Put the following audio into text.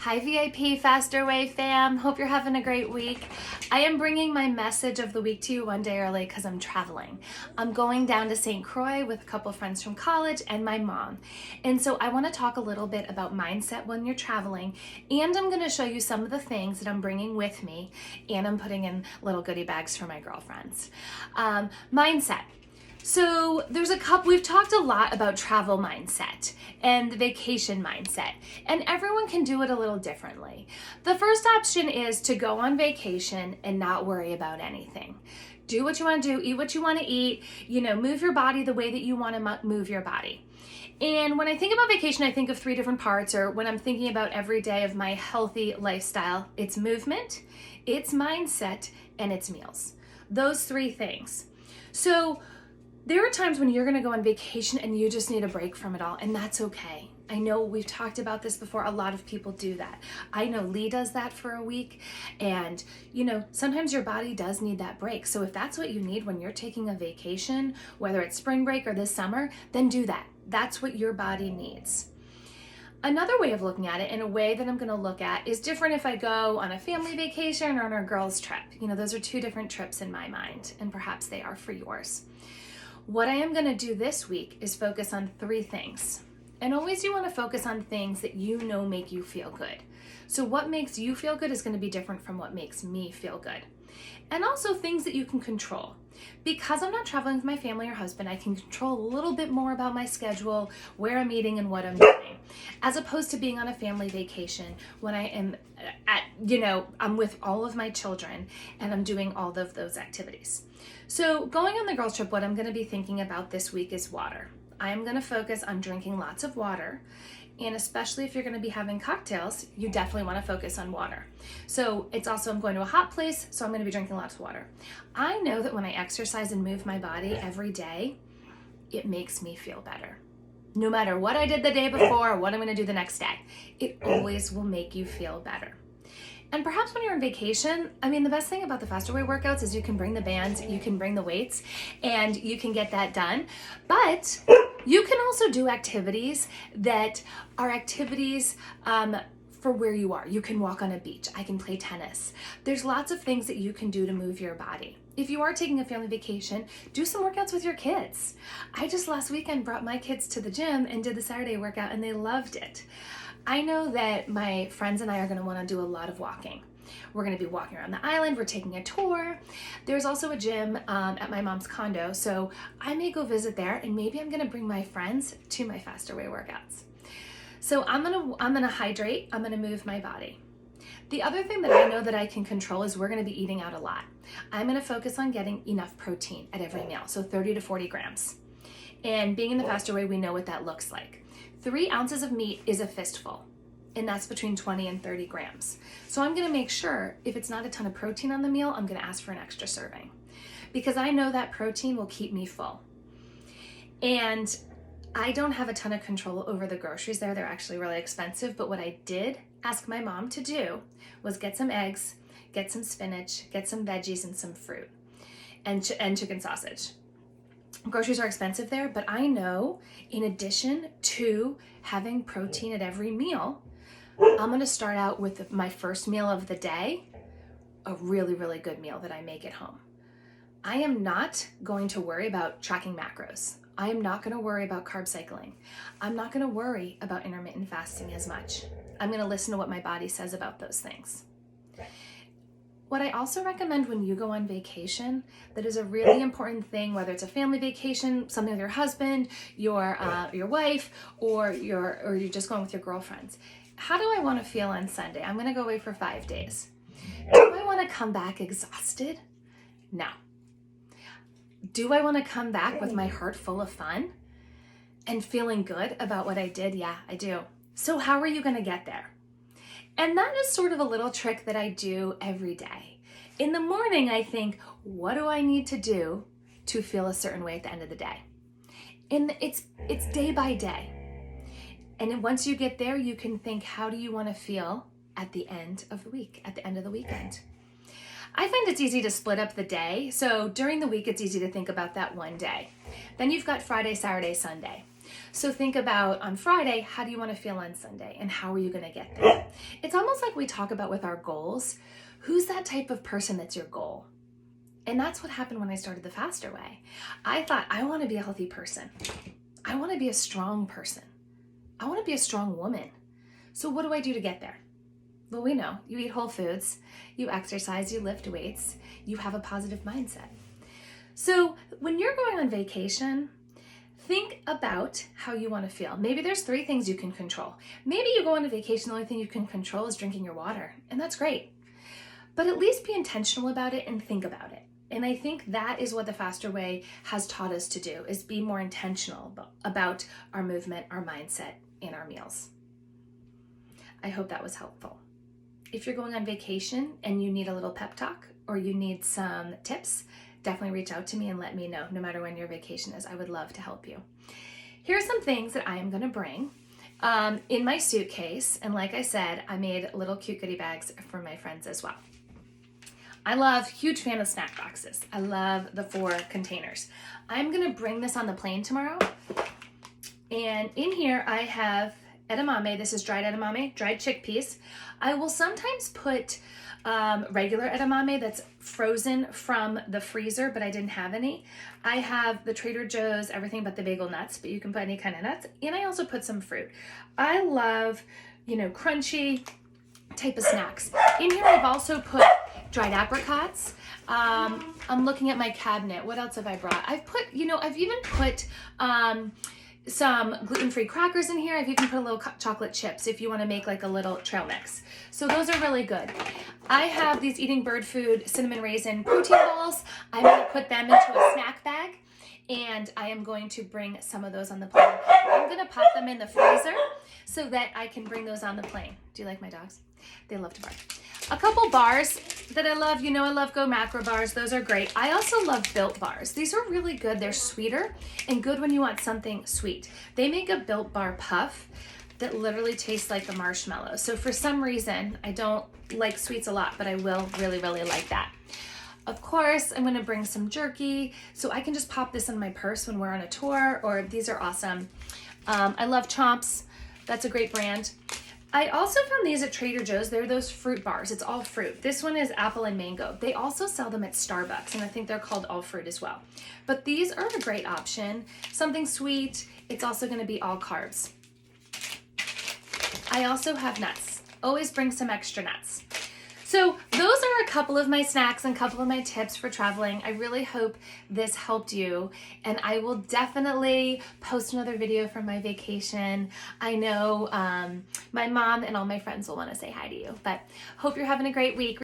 Hi VIP Faster Way fam, hope you're having a great week. I am bringing my message of the week to you one day early because I'm traveling. I'm going down to St. Croix with a couple friends from college and my mom. And so I want to talk a little bit about mindset when you're traveling, and I'm going to show you some of the things that I'm bringing with me, and I'm putting in little goodie bags for my girlfriends. Mindset. So we've talked a lot about travel mindset and the vacation mindset, and everyone can do it a little differently. The first option is to go on vacation and not worry about anything. Do what you want to do, eat what you want to eat, move your body the way that you want to move your body. And when I think about vacation, I think of three different parts, or when I'm thinking about every day of my healthy lifestyle, it's movement, it's mindset, and it's meals. Those three things. So there are times when you're going to go on vacation and you just need a break from it all, and that's okay. I know we've talked about this before. A lot of people do that. I know Lee does that for a week, and sometimes your body does need that break. So if that's what you need when you're taking a vacation, whether it's spring break or this summer, then do that. That's what your body needs. Another way of looking at it, in a way that I'm going to look at, is different if I go on a family vacation or on a girls' trip. Those are two different trips in my mind, and perhaps they are for yours. What I am going to do this week is focus on three things. And always you want to focus on things that make you feel good. So what makes you feel good is going to be different from what makes me feel good. And also things that you can control. Because I'm not traveling with my family or husband, I can control a little bit more about my schedule, where I'm eating and what I'm doing. As opposed to being on a family vacation when I am I'm with all of my children and I'm doing all of those activities. So going on the girls trip, what I'm going to be thinking about this week is water. I'm going to focus on drinking lots of water. And especially if you're going to be having cocktails, you definitely want to focus on water. So I'm going to a hot place, so I'm going to be drinking lots of water. I know that when I exercise and move my body every day, it makes me feel better. No matter what I did the day before or what I'm going to do the next day, it always will make you feel better. And perhaps when you're on vacation, the best thing about the Faster Way workouts is you can bring the bands, you can bring the weights, and you can get that done. But you can also do activities that are activities for where you are. You can walk on a beach. I can play tennis. There's lots of things that you can do to move your body. If you are taking a family vacation, do some workouts with your kids. I just last weekend brought my kids to the gym and did the Saturday workout, and they loved it. I know that my friends and I are going to want to do a lot of walking. We're going to be walking around the island. We're taking a tour. There's also a gym at my mom's condo, so I may go visit there, and maybe I'm going to bring my friends to my Faster Way workouts. So I'm going to hydrate. I'm going to move my body. The other thing that I know that I can control is we're going to be eating out a lot. I'm going to focus on getting enough protein at every meal, so 30 to 40 grams. And being in the Faster Way, we know what that looks like. 3 ounces of meat is a fistful, and that's between 20 and 30 grams. So I'm going to make sure if it's not a ton of protein on the meal, I'm going to ask for an extra serving, because I know that protein will keep me full. And I don't have a ton of control over the groceries there. They're actually really expensive, but what I did ask my mom to do was get some eggs, get some spinach, get some veggies and some fruit, and chicken sausage. Groceries are expensive there, but I know in addition to having protein at every meal, I'm going to start out with my first meal of the day, a really, really good meal that I make at home. I am not going to worry about tracking macros. I am not going to worry about carb cycling. I'm not going to worry about intermittent fasting as much. I'm going to listen to what my body says about those things. What I also recommend when you go on vacation, that is a really important thing, whether it's a family vacation, something with your husband, your wife, or you're just going with your girlfriends. How do I want to feel on Sunday? I'm going to go away for 5 days. Do I want to come back exhausted? No. Do I want to come back with my heart full of fun and feeling good about what I did? Yeah, I do. So how are you going to get there? And that is sort of a little trick that I do every day. In the morning, I think, what do I need to do to feel a certain way at the end of the day? And it's day by day. And then once you get there, you can think, how do you want to feel at the end of the week, at the end of the weekend? I find it's easy to split up the day. So during the week, it's easy to think about that one day. Then you've got Friday, Saturday, Sunday. So think about on Friday, how do you want to feel on Sunday and how are you going to get there? It's almost like we talk about with our goals. Who's that type of person that's your goal? And that's what happened when I started the Faster Way. I thought, I want to be a healthy person. I want to be a strong person. I want to be a strong woman. So what do I do to get there? Well, we know you eat whole foods, you exercise, you lift weights, you have a positive mindset. So when you're going on vacation, think about how you want to feel. Maybe there's 3 things you can control. Maybe you go on a vacation, the only thing you can control is drinking your water, and that's great. But at least be intentional about it and think about it. And I think that is what the Faster Way has taught us to do, is be more intentional about our movement, our mindset, and our meals. I hope that was helpful. If you're going on vacation and you need a little pep talk or you need some tips, definitely reach out to me and let me know, no matter when your vacation is. I would love to help you. Here are some things that I am going to bring in my suitcase. And like I said, I made little cute goodie bags for my friends as well. Huge fan of snack boxes. I love the 4 containers. I'm gonna bring this on the plane tomorrow. And in here I have edamame. This is dried edamame, dried chickpeas. I will sometimes put regular edamame that's frozen from the freezer, but I didn't have any. I have the Trader Joe's everything but the bagel nuts, but you can put any kind of nuts. And I also put some fruit. I love, crunchy type of snacks. In here I've also put dried apricots. I'm looking at my cabinet. What else have I brought? I've even put some gluten-free crackers in here. I've even put a little chocolate chips if you want to make like a little trail mix. So those are really good. I have these Eating Bird Food cinnamon raisin protein balls. I'm going to put them into a snack bag, and I am going to bring some of those on the plane. I'm going to pop them in the freezer so that I can bring those on the plane. Do you like my dogs? They love to bark. A couple bars that I love. I love Go Macro bars. Those are great. I also love Built bars. These are really good. They're sweeter and good when you want something sweet. They make a Built bar puff that literally tastes like a marshmallow. So for some reason, I don't like sweets a lot, but I will really, really like that. Of course, I'm going to bring some jerky so I can just pop this in my purse when we're on a tour, or these are awesome. I love Chomps. That's a great brand. I also found these at Trader Joe's. They're those fruit bars. It's all fruit. This one is apple and mango. They also sell them at Starbucks, and I think they're called all fruit as well. But these are a great option. Something sweet. It's also going to be all carbs. I also have nuts. Always bring some extra nuts. So those are a couple of my snacks and a couple of my tips for traveling. I really hope this helped you, and I will definitely post another video from my vacation. I know my mom and all my friends will want to say hi to you, but hope you're having a great week.